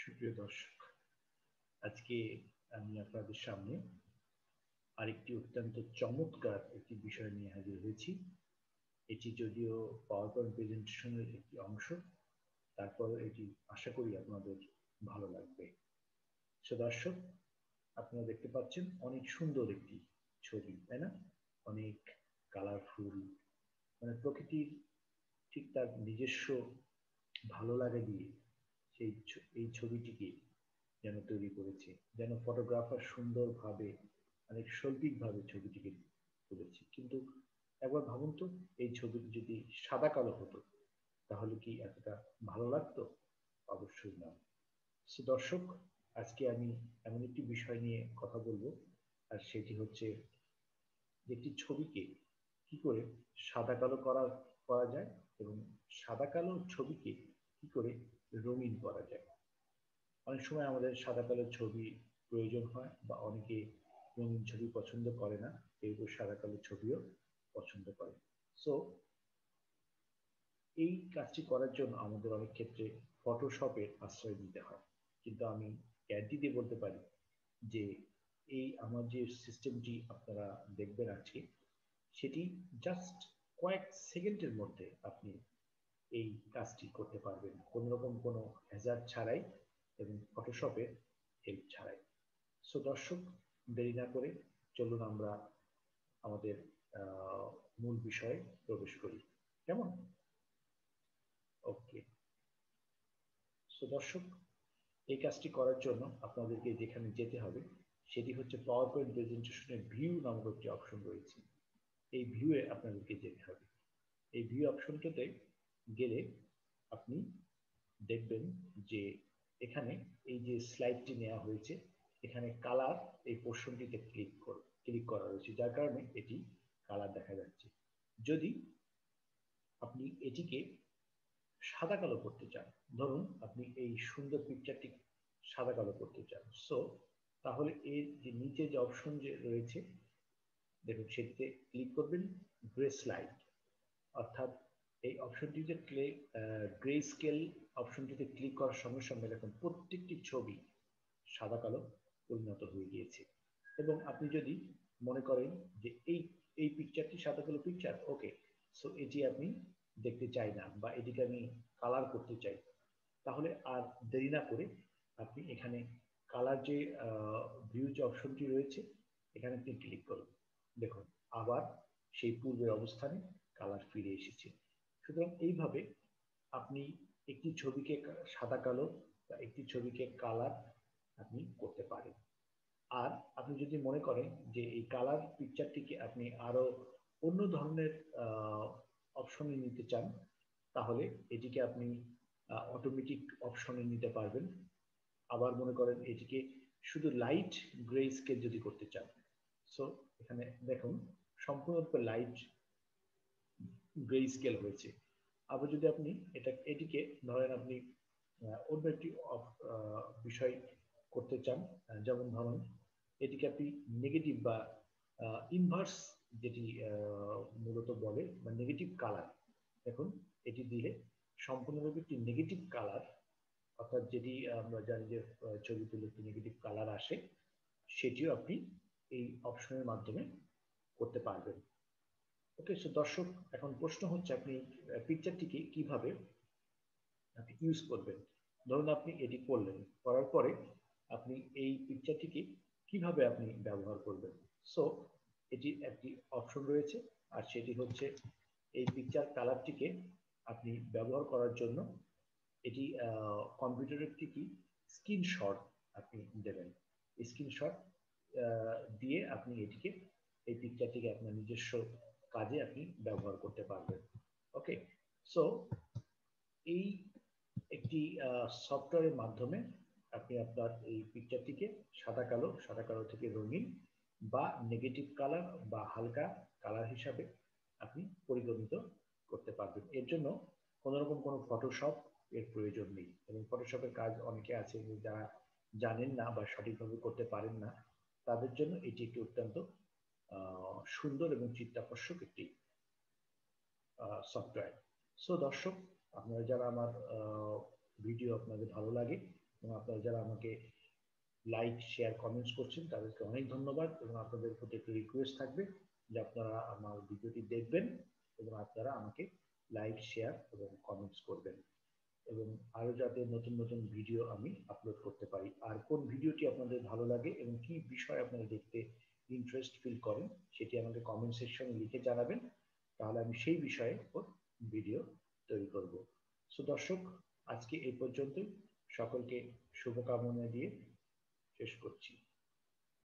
সুপ্রিয় দর্শক, আজকে আমি আপনাদের সামনে আরেকটি অত্যন্ত চমৎকার একটি বিষয় নিয়ে হাজির হয়েছি। এটি যদিও পাওয়ার পয়েন্ট প্রেজেন্টেশনের একটি অংশ, তারপরে এটি আশা করি আপনাদের ভালো লাগবে। সো দর্শক, আপনারা দেখতে পাচ্ছেন অনেক সুন্দর একটি ছবি, তাই না? অনেক কালারফুল, মানে প্রকৃতির ঠিক তার নিজস্ব ভালো লাগে দিয়ে এই ছবিটিকে যেন তৈরি করেছে, যেন ফটোগ্রাফার সুন্দরভাবে অনেক শৈল্পিকভাবে ছবিটিকে তুলেছে। কিন্তু একবার ভাবুন তো, এই ছবিটি যদি সাদা কালো হতো তাহলে কি এতটা ভালো লাগতো? অবশ্যই না। সো দর্শক, আজকে আমি এমন একটি বিষয় নিয়ে কথা বলবো, আর সেটি হচ্ছে একটি ছবিকে কি করে সাদা কালো করা করা যায় এবং সাদা কালো ছবিকে কি করে রঙিন করা যায়। অনেক সময় আমাদের সাদা কালো ছবি প্রয়োজন হয়, বা অনেকে রঙিন ছবি পছন্দ করে না, কেউ কেউ সাদা কালো ছবিও পছন্দ করে। সো এই কাজটি করার জন্য আমাদের অনেক ক্ষেত্রে ফটোশপের আশ্রয় নিতে হয়। কিন্তু আমি গ্যারান্টি দিয়ে বলতে পারি যে এই আমার যে সিস্টেমটি আপনারা দেখবেন আজকে, সেটি জাস্ট কয়েক সেকেন্ডের মধ্যে আপনি এই কাজটি করতে পারবেন, কোনো রকম কোনো হ্যাজার্ড ছাড়াই এবং ফটোশপের হেল্প ছাড়াই। সো দর্শক, দেরি না করে চলুন আমরা আমাদের মূল বিষয়ে প্রবেশ করি, কেমন? ওকে। সো দর্শক, এই কাজটি করার জন্য আপনাদেরকে যেখানে যেতে হবে সেটি হচ্ছে পাওয়ার পয়েন্ট প্রেজেন্টেশনের ভিউ নামক একটি অপশন রয়েছে। এই ভিউয়ে আপনাদেরকে যেতে হবে। এই ভিউ অপশনটাতে গেলে আপনি দেখবেন যে এখানে এই যে স্লাইডটি নেওয়া হয়েছে, এখানে কালার এই পোর্শনটিতে ক্লিক করা রয়েছে, যার কারণে এটি কালার দেখা যাচ্ছে। যদি আপনি এটিকে সাদা কালো করতে চান, ধরুন আপনি এই সুন্দর পিকচারটি সাদা কালো করতে চান, সো তাহলে এর যে নিচে যে অপশন যে রয়েছে দেখুন, সেটিতে ক্লিক করবেন, গ্রে স্লাইড। অর্থাৎ এই অপশনটিতে গ্রে স্কেল অপশনটিতে ক্লিক করার সঙ্গে সঙ্গে দেখুন প্রত্যেকটি ছবি সাদা কালো পরিণত হয়ে গিয়েছে। এবং আপনি যদি মনে করেন যে এই এই পিকচারটি সাদা কালো পিকচার, ওকে, সো এটি আপনি দেখতে চাই না, বা এটিকে আমি কালার করতে চাই, তাহলে আর দেরি না করে আপনি এখানে কালার যে ভিউ যে অপশনটি রয়েছে, এখানে আপনি ক্লিক করুন। দেখুন, আবার সেই পূর্বের অবস্থানে কালার ফিরে এসেছে। সুতরাং এইভাবে আপনি একটি ছবিকে সাদা কালো বা একটি ছবিকে কালার আপনি করতে পারেন। আর আপনি যদি মনে করেন যে এই কালার পিকচারটিকে আপনি আরো অন্য ধরনের অপশনে নিতে চান, তাহলে এটিকে আপনি অটোমেটিক অপশনে নিতে পারবেন। আবার মনে করেন এটিকে শুধু লাইট গ্রে স্কেল যদি করতে চান, সো এখানে দেখুন সম্পূর্ণরূপে লাইট গ্রে স্কেল হয়েছে। আবার যদি আপনি এটিকে ধরেন আপনি অন্য একটি বিষয় করতে চান, যেমন ধরুন এটিকে আপনি নেগেটিভ বা ইনভার্স যেটি মূলত বলে, বা নেগেটিভ কালার, দেখুন এটি দিলে সম্পূর্ণরূপে একটি নেগেটিভ কালার, অর্থাৎ যেটি আমরা জানি যে ছবি তুলে একটি নেগেটিভ কালার আসে, সেটিও আপনি এই অপশনের মাধ্যমে করতে পারবেন। ওকে। সো দর্শক, এখন প্রশ্ন হচ্ছে আপনি পিকচারটিকে কিভাবে আপনি ইউজ করবেন। ধরুন আপনি এটি করলেন, করার পরে আপনি এই পিকচারটিকে কিভাবে আপনি ব্যবহার করবেন। সো এটির একটি অপশন রয়েছে, আর সেটি হচ্ছে এই পিকচার কালারটিকে আপনি ব্যবহার করার জন্য এটি কম্পিউটারের থেকে স্ক্রিনশট আপনি দেবেন। স্ক্রিনশট দিয়ে আপনি এটিকে এই পিকচারটিকে আপনার নিজস্ব কাজে আপনি ব্যবহার করতে পারবেন। ওকে। সো এই একটি সফটওয়্যারের মাধ্যমে আপনি আপনার এই পিকচারটিকে সাদা কালো থেকে রঙিন বা নেগেটিভ কালার বা হালকা কালার হিসাবে আপনি পরিগণিত করতে পারবেন। এর জন্য কোনো রকম কোনো ফটোশপ এর প্রয়োজন নেই, এবং ফটোশপের কাজ অনেকে আছে যারা জানেন না বা সঠিকভাবে করতে পারেন না, তাদের জন্য এটি একটি অত্যন্ত সুন্দর এবং চিত্তাকর্ষক একটি সফটওয়্যার। সো দর্শক, আপনারা যারা আমার ভিডিও আপনাদের ভালো লাগে, এবং আপনারা যারা আমাকে লাইক শেয়ার কমেন্টস করছেন তাদেরকে অনেক ধন্যবাদ, এবং আপনাদের প্রতি একটি রিকোয়েস্ট থাকবে যে আপনারা আমার ভিডিওটি দেখবেন এবং আপনারা আমাকে লাইক শেয়ার এবং কমেন্টস করবেন, এবং আরো যাতে নতুন নতুন ভিডিও আমি আপলোড করতে পারি। আর কোন ভিডিওটি আপনাদের ভালো লাগে এবং কি বিষয় আপনারা দেখতে ইন্টারেস্ট ফিল করেন সেটি আমাকে কমেন্ট সেকশনে লিখে জানাবেন, তাহলে আমি সেই বিষয়ে ভিডিও তৈরি করব। সো দর্শক, আজকে এই পর্যন্তই। সকলকে শুভকামনা দিয়ে শেষ করছি।